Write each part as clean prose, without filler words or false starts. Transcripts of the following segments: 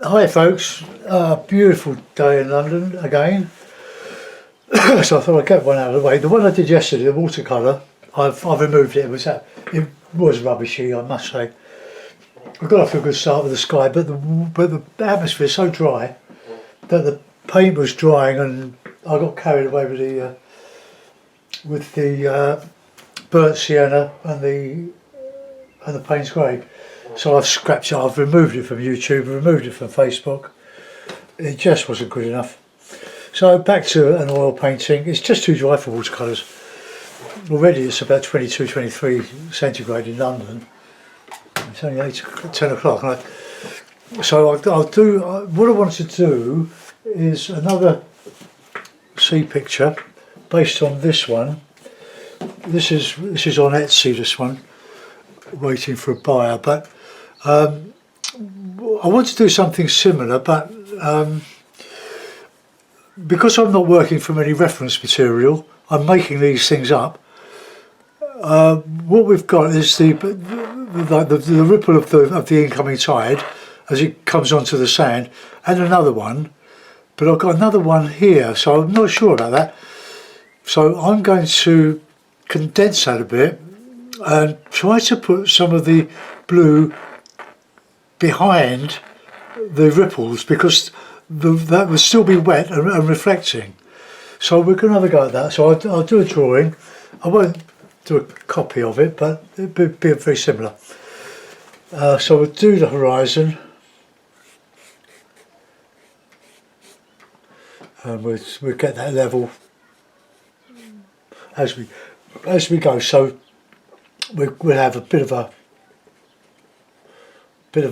Hi folks, beautiful day in London again. So I thought I'd get one out of the way. The one I did yesterday, the watercolour, I've removed it. It was rubbishy, I must say. I got off to a good start with the sky, but the atmosphere is so dry that the paint was drying, and I got carried away with the burnt sienna and the Payne's grey. So I've scrapped it. I've removed it from YouTube, removed it from Facebook. It just wasn't good enough. So back to an oil painting. It's just too dry for watercolours. Already it's about 22, 23 centigrade in London. It's only 10 o'clock. So I'll do, what I want to do is another sea picture based on this one. This is on Etsy, this one, waiting for a buyer. But I want to do something similar, but because I'm not working from any reference material, I'm making these things up. What we've got is the ripple of the incoming tide as it comes onto the sand, and another one, but I've got another one here, so I'm not sure about that. So I'm going to condense that a bit and try to put some of the blue behind the ripples, because that will still be wet and reflecting. So we're going to have a go at that. So I'll do a drawing. I won't do a copy of it, but it'll be very similar. So we'll do the horizon, and we'll get that level as we go. So we'll have a bit of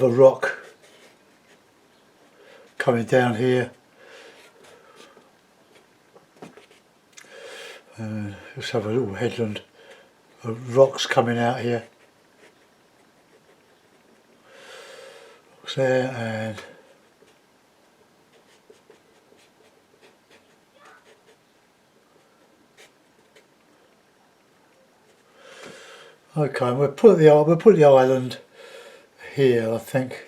a rock coming down here. Let's have a little headland of rocks coming out here. Rocks there, and okay, we'll put the island here, I think.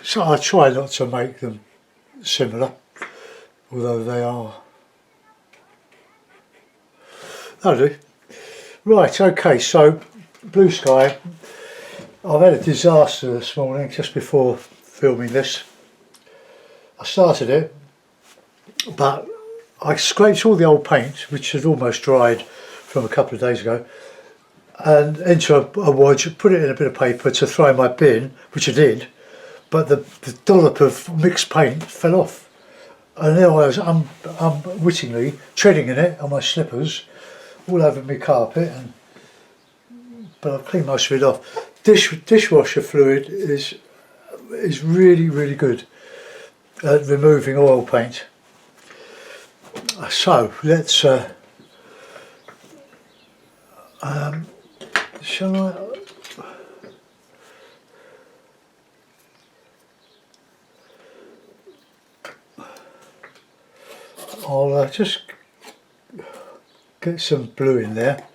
So I try not to make them similar, although they are. That'll do. Right, okay, so blue sky. I've had a disaster this morning just before filming this. I started it, but I scraped all the old paint, which had almost dried from a couple of days ago, and into a wodge, put it in a bit of paper to throw in my bin, which I did. But the dollop of mixed paint fell off, and there I was unwittingly treading in it on my slippers, all over my carpet. But I've cleaned most of it off. Dishwasher fluid is really, really good at removing oil paint. So let's shall I? I'll just get some blue in there.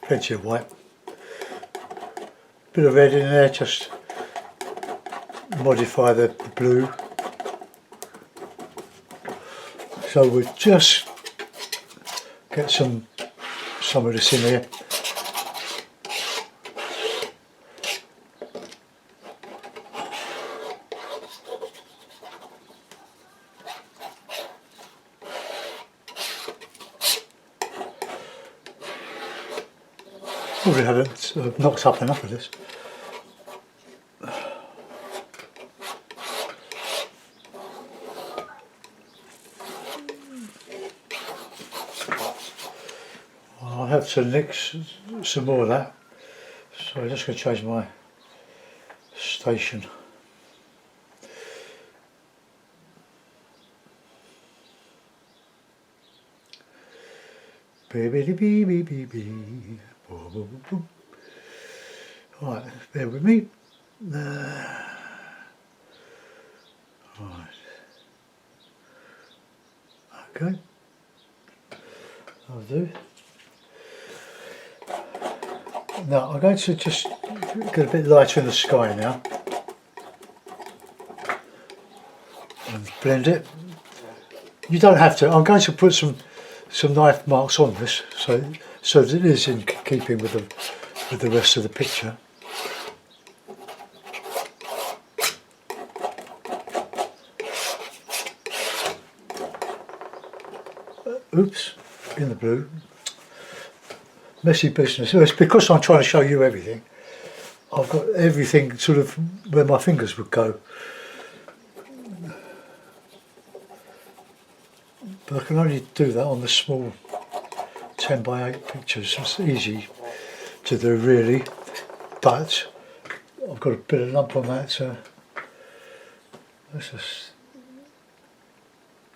Plenty of white. Bit of red in there, just modify the blue. So we'll just get some of this in here. Probably haven't knocked up enough of this. I'll have to mix some more of that. So I'm just going to change my station. Right, bear with me. Right. Okay, I'll do. Now I'm going to just get a bit lighter in the sky now and blend it. You don't have to. I'm going to put some knife marks on this so that it is in keeping with the rest of the picture. Oops, in the blue. Messy business. It's because I'm trying to show you everything. I've got everything sort of where my fingers would go. But I can only do that on the small 10 by 8 pictures. It's easy to do really, but I've got a bit of lump on that, so let's just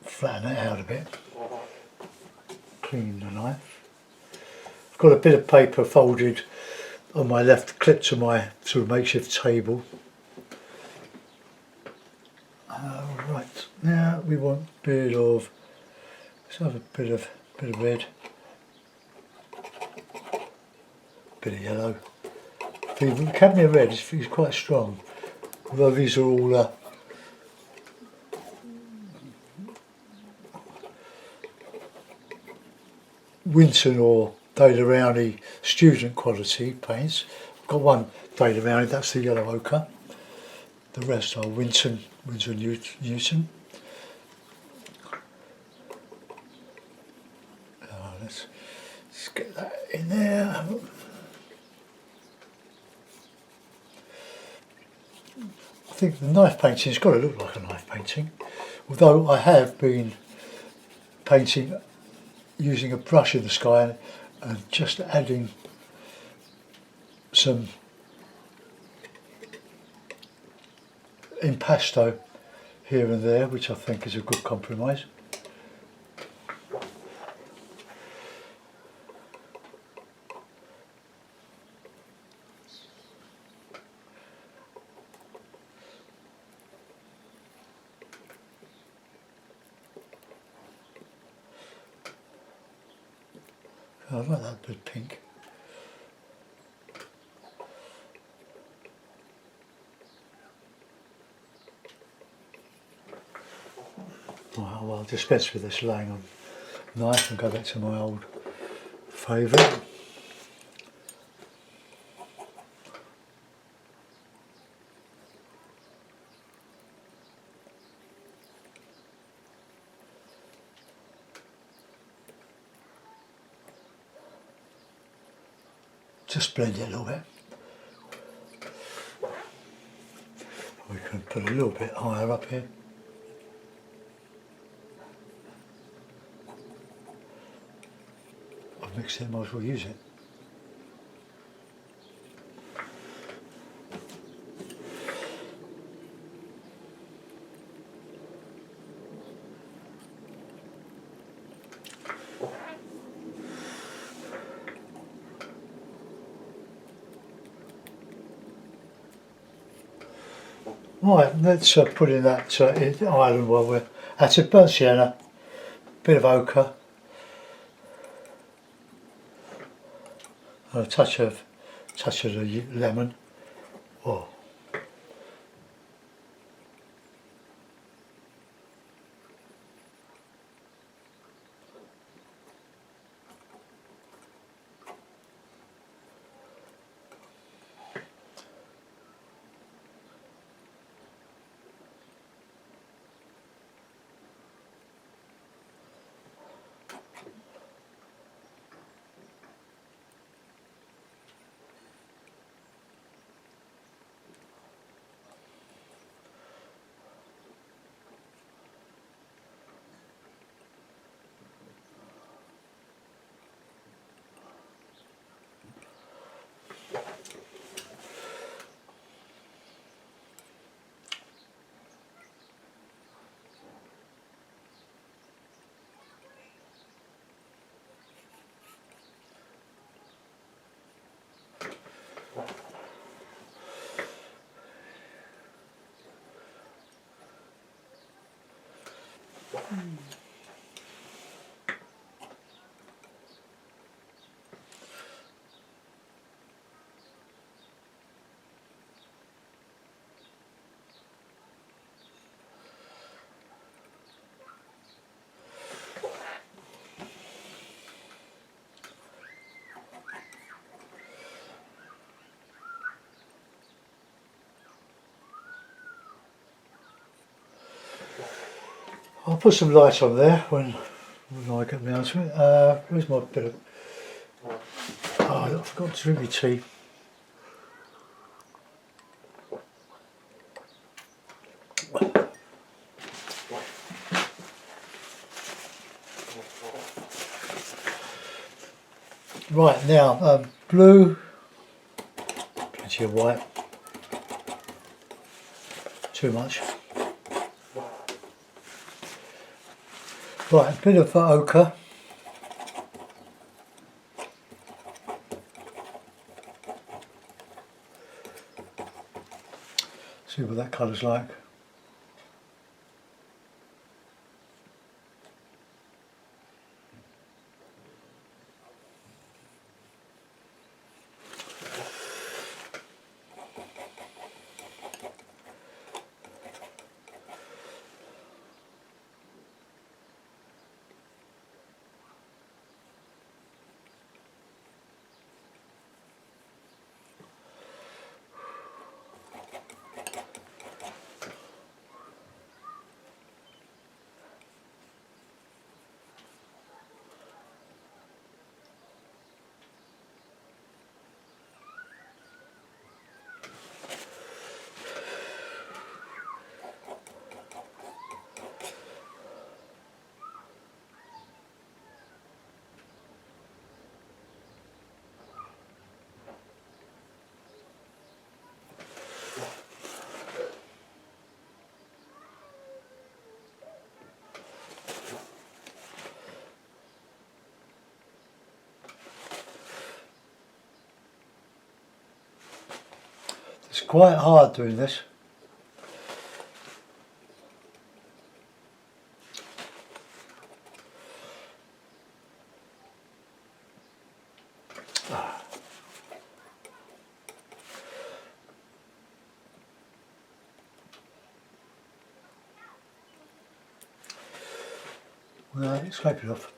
flatten it out a bit. Clean the knife. I've got a bit of paper folded on my left, clipped to my sort of makeshift table. Right, now we want a bit of, let's have a bit of red, bit of yellow. The cadmium red is quite strong, although these are all Winton or Daler Rowney student quality paints. I've got one Daler Rowney, that's the yellow ochre. The rest are Winton Newton. Let's get that in there. I think the knife painting's got to look like a knife painting, although I have been painting using a brush in the sky and just adding some impasto here and there, which I think is a good compromise. I like that bit pink. Right, well, I'll dispense with this laying on knife and go back to my old favourite. Just blend it a little bit. We can put a little bit higher up here. I've mixed it, might as well use it. Right, let's put in that island while we're at it. Burnt sienna, bit of ochre, and a touch of the lemon. Oh. I'll put some light on there when I get round to it. Where's my bit of... Oh, I forgot to drink my tea. Right, now, blue, plenty of white, too much. Right, a bit of ochre. See what that colour's like. It's quite hard doing this. Well, scrape it off.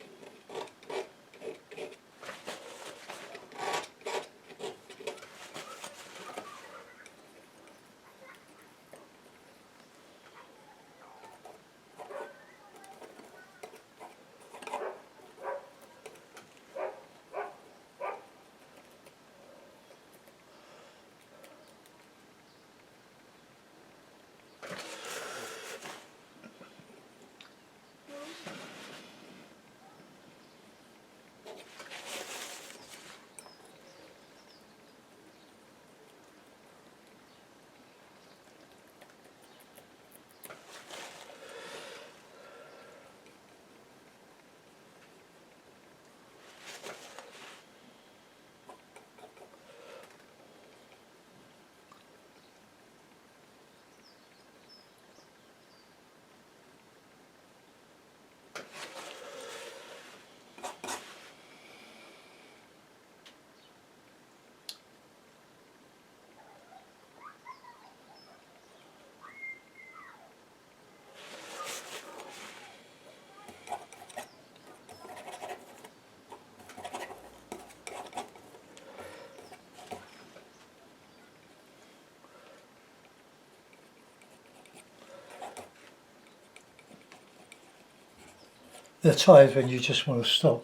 There are times when you just want to stop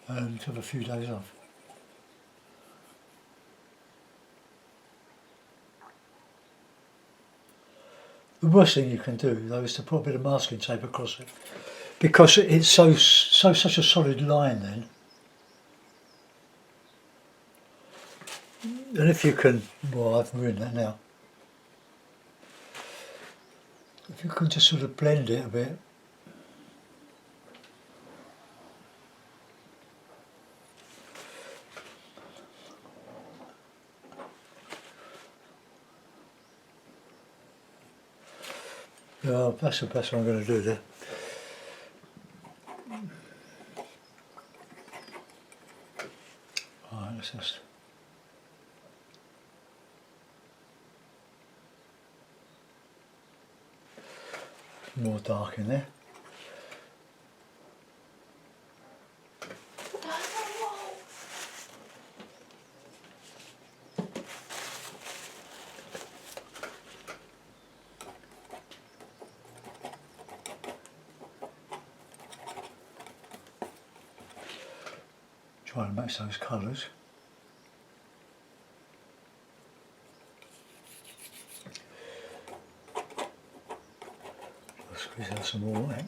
and have a few days off. The worst thing you can do though is to put a bit of masking tape across it, because it's such a solid line then. And if you can, well, I've ruined that now. If you can just sort of blend it a bit. Yeah, that's the best one I'm going to do there. Alright, let's just... more dark in there. trying to match those colours. I'll squeeze out some more white.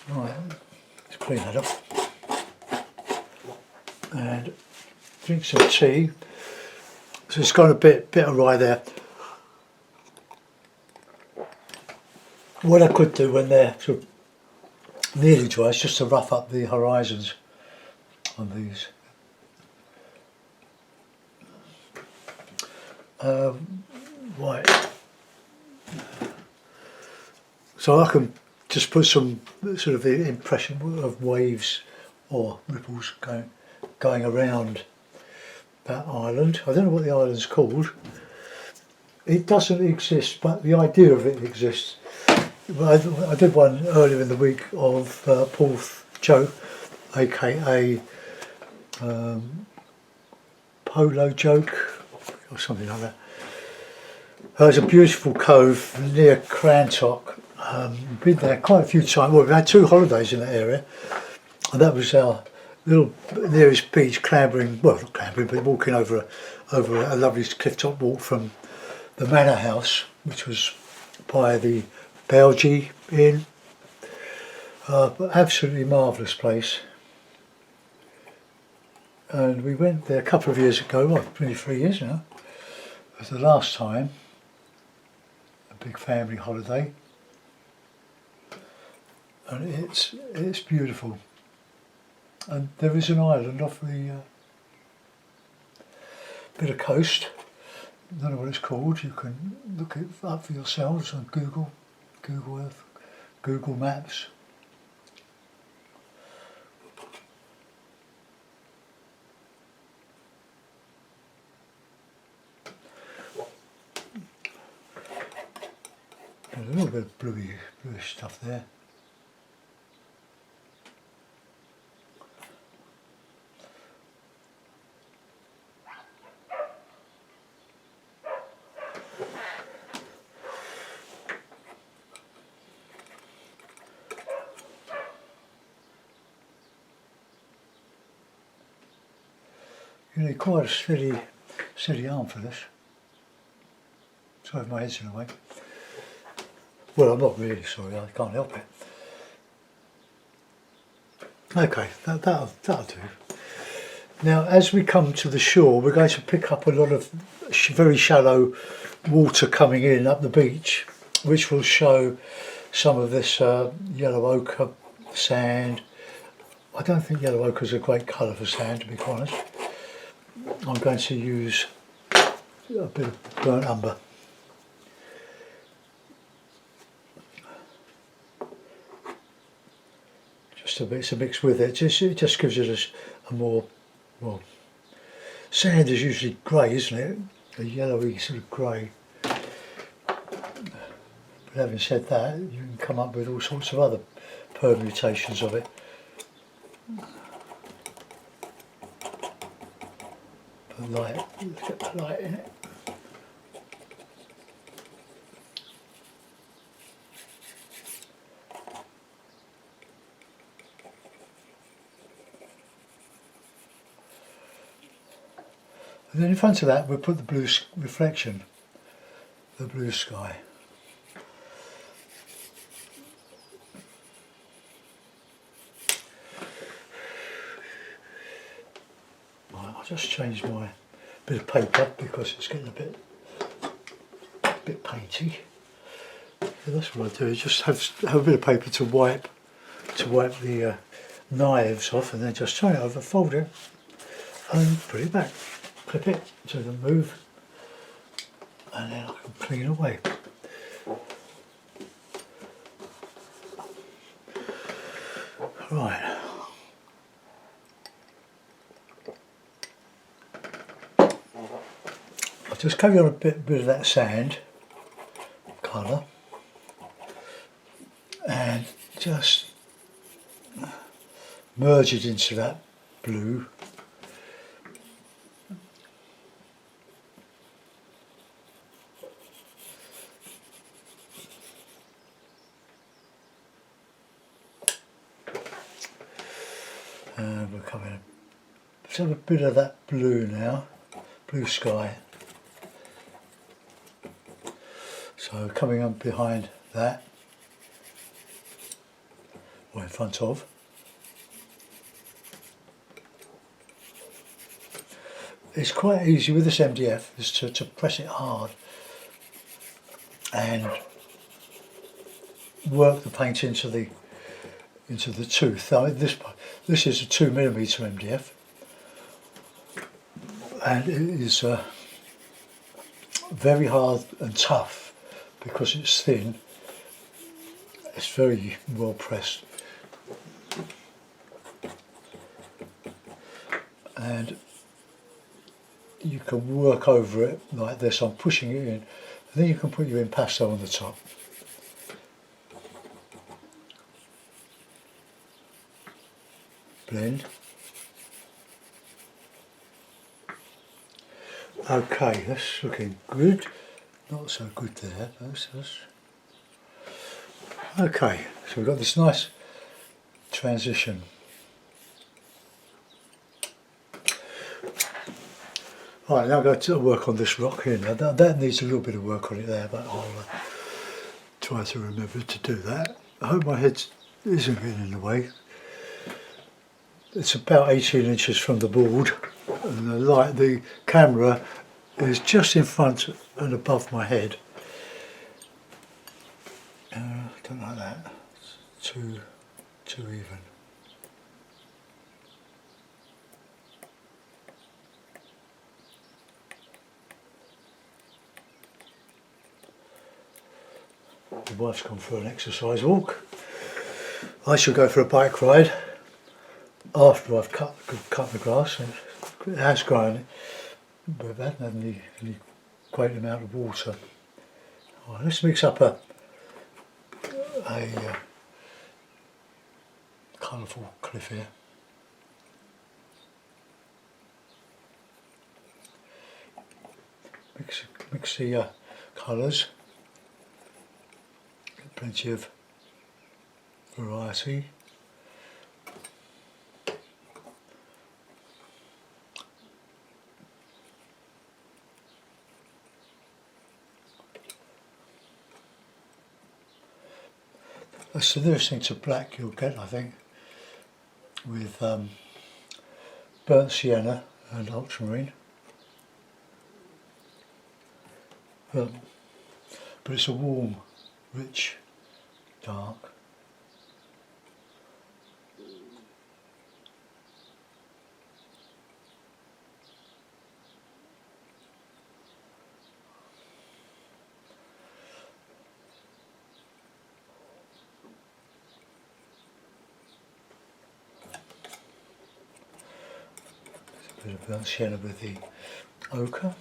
Right, let's clean that up and drink some tea. So it's got a bit of rye there. What I could do when they're sort of nearly dry is just to rough up the horizons on these. Right. So I can just put some sort of impression of waves or ripples going around that island. I don't know what the island's called. It doesn't exist, but the idea of it exists. I did one earlier in the week of Paul Joe, aka Polo Joke or something like that. There's a beautiful cove near Crantock. Been there quite a few times. Well, we've had 2 holidays in that area, and that was our little nearest beach, clambering, well not clambering, but walking over a lovely cliff top walk from the manor house, which was by the Belgie Inn. But absolutely marvellous place. And we went there a couple of years ago, what, 23 years now. It was the last time, a big family holiday. And it's beautiful. And there is an island off the bit of coast. I don't know what it's called. You can look it up for yourselves on Google Earth, Google Maps. There's a little bit of bluish stuff there. You need quite a steady arm for this. Sorry if my head's in the way. Well, I'm not really sorry, I can't help it. Okay, that'll do. Now, as we come to the shore, we're going to pick up a lot of very shallow water coming in up the beach, which will show some of this yellow ochre sand. I don't think yellow ochre is a great colour for sand, to be quite honest. I'm going to use a bit of burnt umber. Just a bit to mix with it. It just gives it a more, well, sand is usually grey, isn't it? A yellowy sort of grey. But having said that, you can come up with all sorts of other permutations of it. Put light, get the light in it. And then in front of that we'll put the blue reflection, the blue sky. Right, I'll just change my bit of paper because it's getting a bit painty. So that's what I do, is just have a bit of paper to wipe the knives off, and then just turn it over, fold it and put it back. Clip it so it doesn't move, and then I can clean away. Right. I'll just carry on a bit of that sand colour, and just merge it into that blue. And we're coming, let's have a bit of that blue now, blue sky. So coming up behind that, or in front of. It's quite easy with this MDF is to press it hard and work the paint into the tooth. I mean, this is a 2mm MDF, and it is very hard and tough because it's thin. It's very well pressed, and you can work over it like this. I'm pushing it in, and then you can put your impasto on the top. Blend. Okay, that's looking good. Not so good there. Okay, so we've got this nice transition. Right, now I'm going to work on this rock here. Now that needs a little bit of work on it there, but I'll try to remember to do that. I hope my head isn't getting in the way. It's about 18 inches from the board, and the camera is just in front and above my head. Don't like that. It's too even. The wife's gone for an exercise walk. I shall go for a bike ride after I've cut the grass. And it has grown, but it hasn't had any great amount of water. Right, let's mix up a colourful cliff here. Mix the colours. Get plenty of variety. That's the nearest thing to black you'll get, I think, with burnt sienna and ultramarine. But it's a warm, rich, dark. A bit of burnt sienna with the ochre.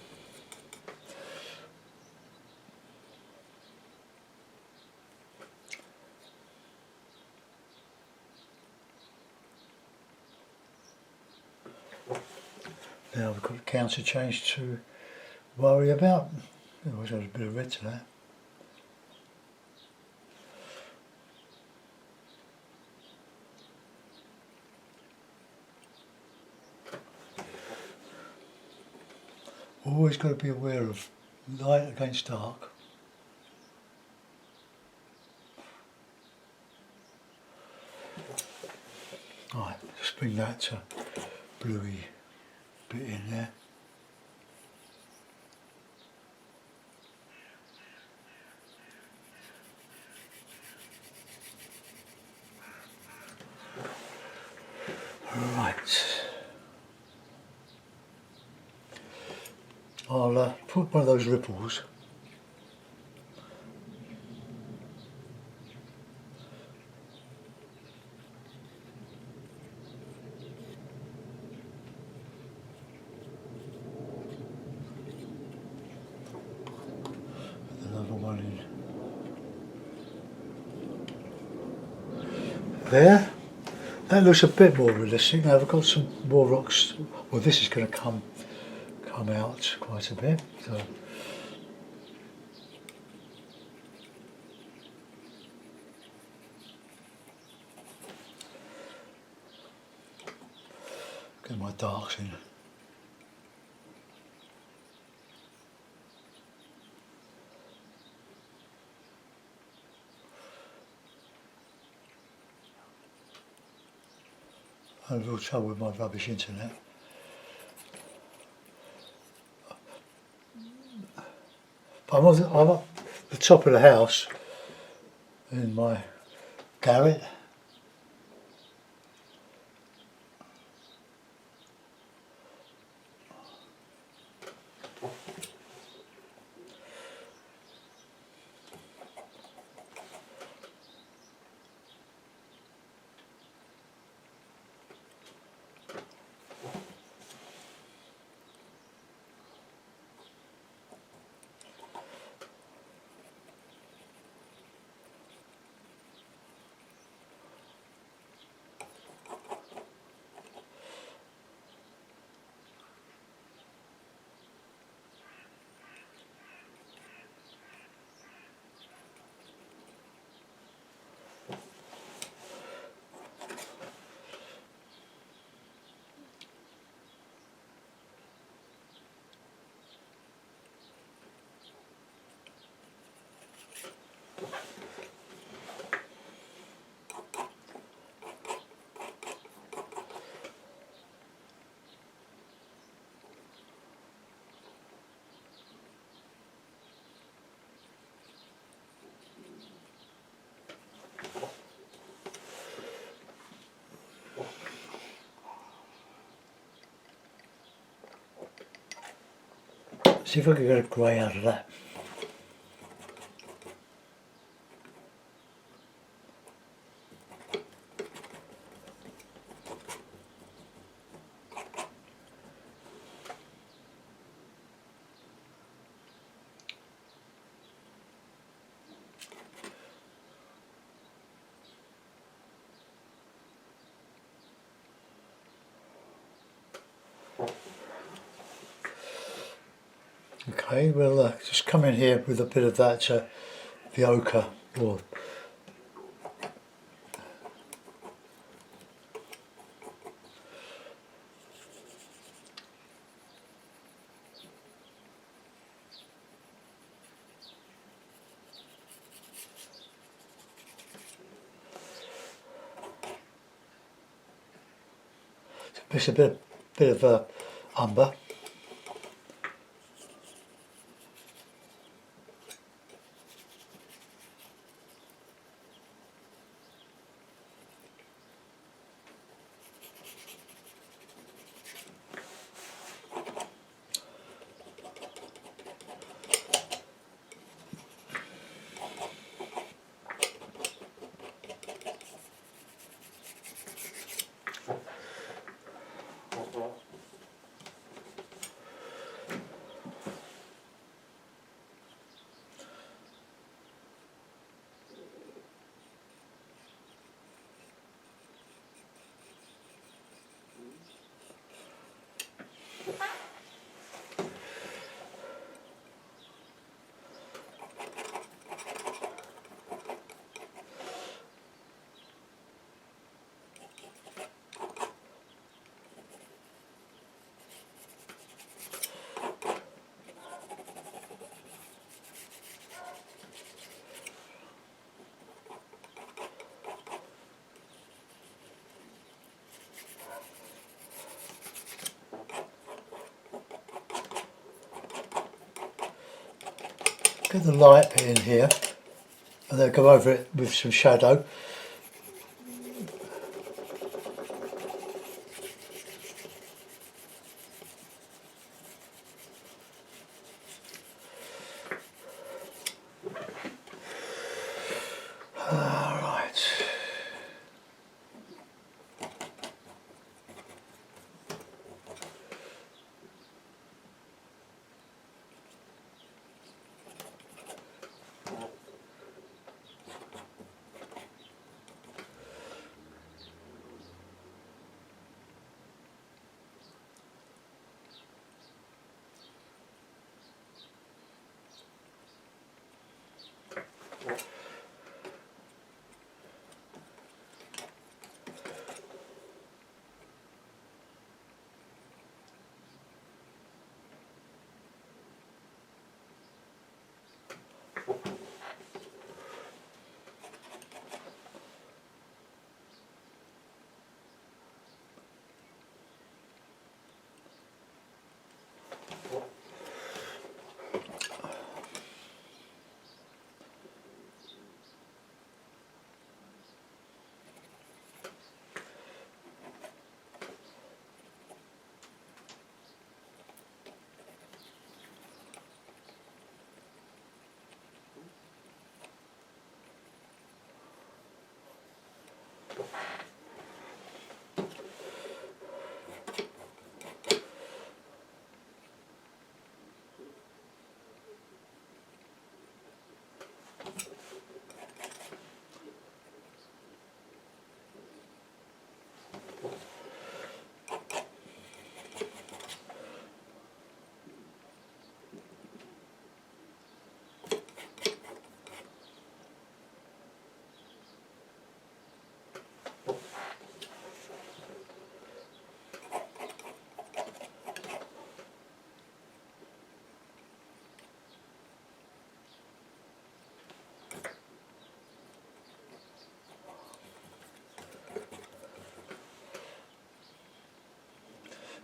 Now we've got a counter change to worry about. Always got a bit of red to that. Always got to be aware of light against dark. Right, just bring that bluey bit in there. Right, I'll put one of those ripples with another one in. there. That looks a bit more realistic. Now I've got some more rocks. Well, this is going to come out quite a bit. So. Get my darks in. I have a little trouble with my rubbish internet. But I'm at the top of the house in my garret. See if I can get a grey out of that. Okay, we'll just come in here with a bit of that the ochre, or it's a bit of umber. Get the light bit in here and then go over it with some shadow. Alright.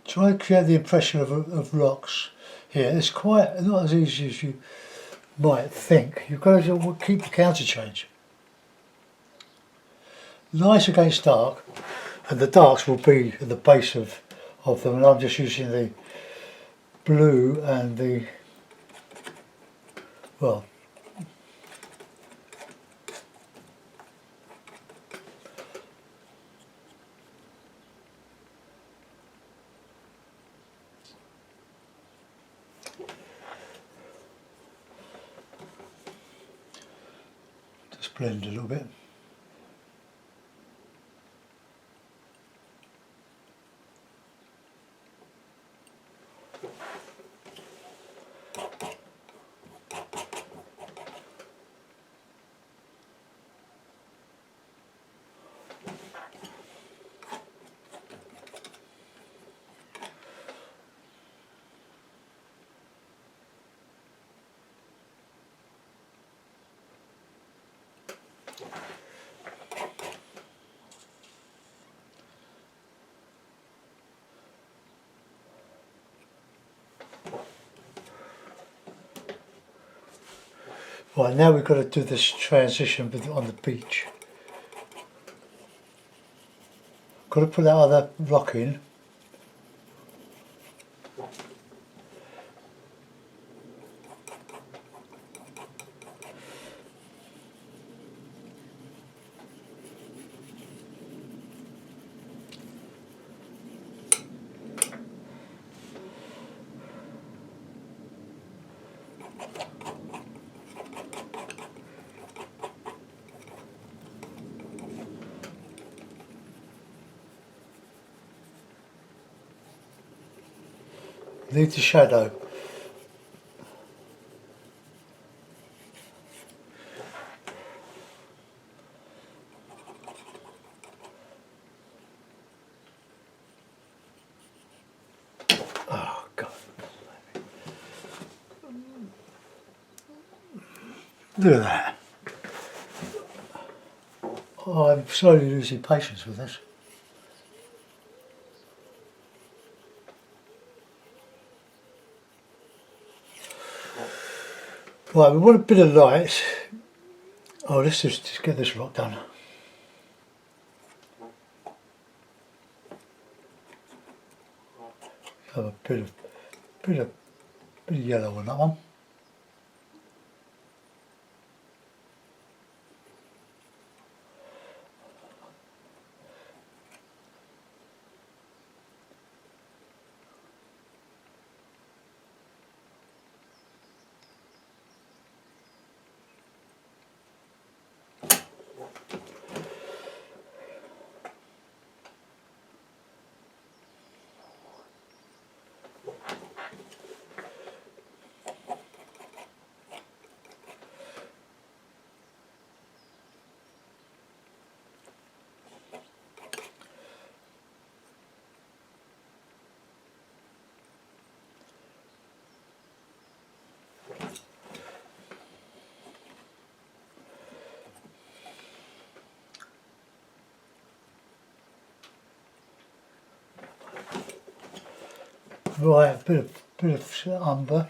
Try to create the impression of rocks here. It's quite not as easy as you might think. You've got to keep the counter change. Nice against dark, and the darks will be at the base of them, and I'm just using the blue and the, well, just blend a little bit. Right, now we've got to do this transition on the beach. Got to put that other rock in. Leave the shadow. Oh God. Look at that. Oh, I'm slowly losing patience with this. Right, we want a bit of light. Oh, let's just get this rock done. Have a bit of yellow on that one. Right, a bit of umber.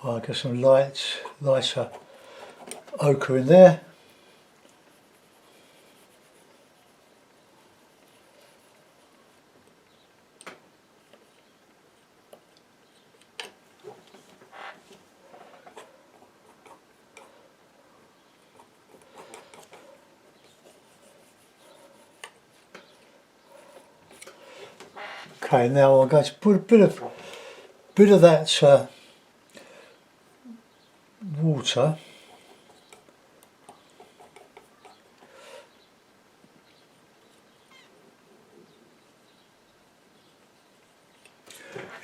I'll get some lighter ochre in there. Okay, now I'm going to put a bit of that water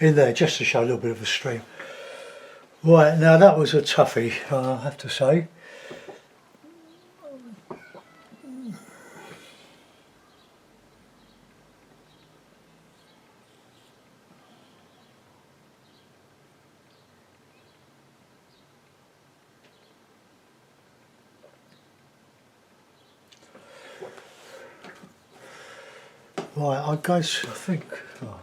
in there just to show a little bit of a stream. Right, now that was a toughie, I have to say. Right, I think. Oh.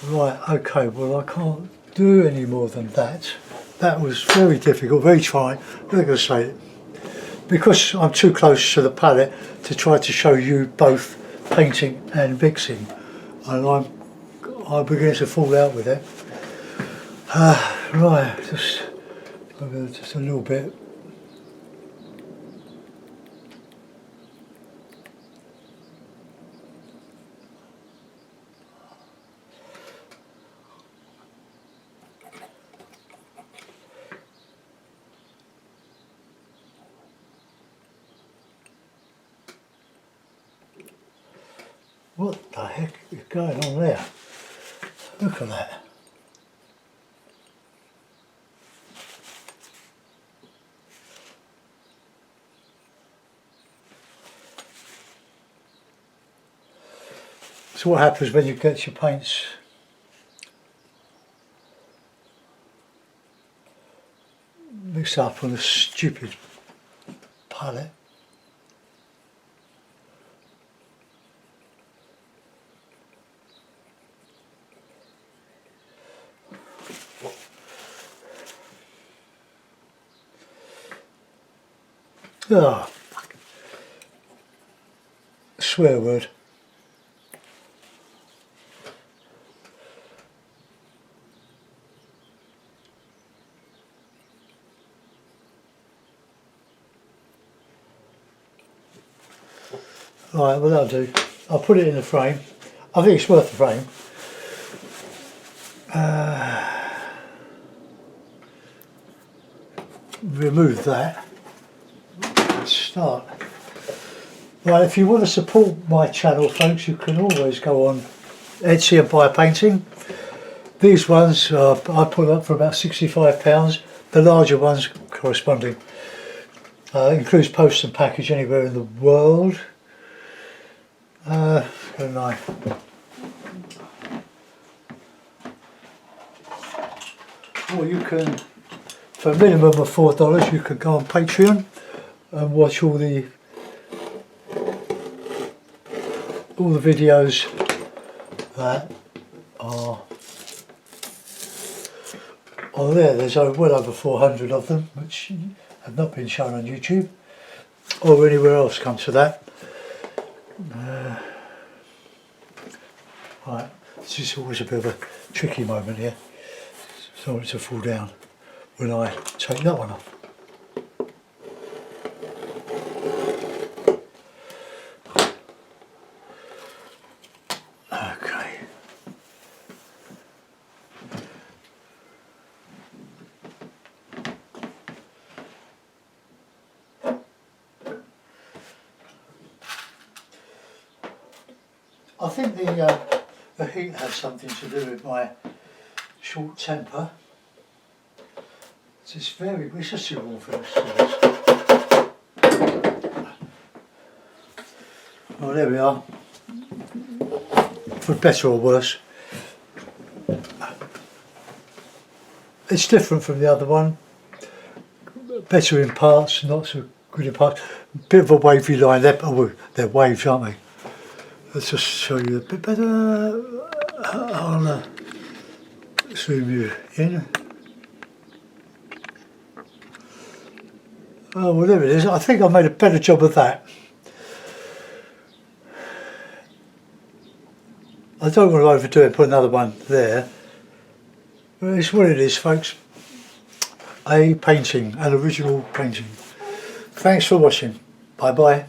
Right, okay, well I can't do any more than that. That was very difficult, very trying. I'm not going to say it. Because I'm too close to the palette to try to show you both painting and mixing, and I'm beginning to fall out with it. Right, just a little bit. What the heck is going on there? Look at that. So what happens when you get your paints mixed up on a stupid palette? Oh, swear word. Right, well that'll do. I'll put it in the frame. I think it's worth the frame. Remove that. Let's start. Right, if you want to support my channel, folks, you can always go on Etsy and buy a painting. These ones I put up for about £65. The larger ones corresponding. Includes post and package anywhere in the world. Got a knife. Or you can, for a minimum of $4, you can go on Patreon and watch all the videos that are on there. There's well over 400 of them which have not been shown on YouTube or anywhere else, come to that. Right, this is always a bit of a tricky moment here. I don't want it to fall down when I take that one off. Okay. I think the heat has something to do with my short temper. It's just too warm for this. Well, there we are. For better or worse. It's different from the other one. Better in parts, not so good in parts. Bit of a wavy line. They're waves, aren't they? Let's just show you a bit better. I'll zoom you in. Oh, well, there it is. I think I made a better job of that. I don't want to overdo it, put another one there. Well, it's what it is, folks. A painting, an original painting. Thanks for watching. Bye bye.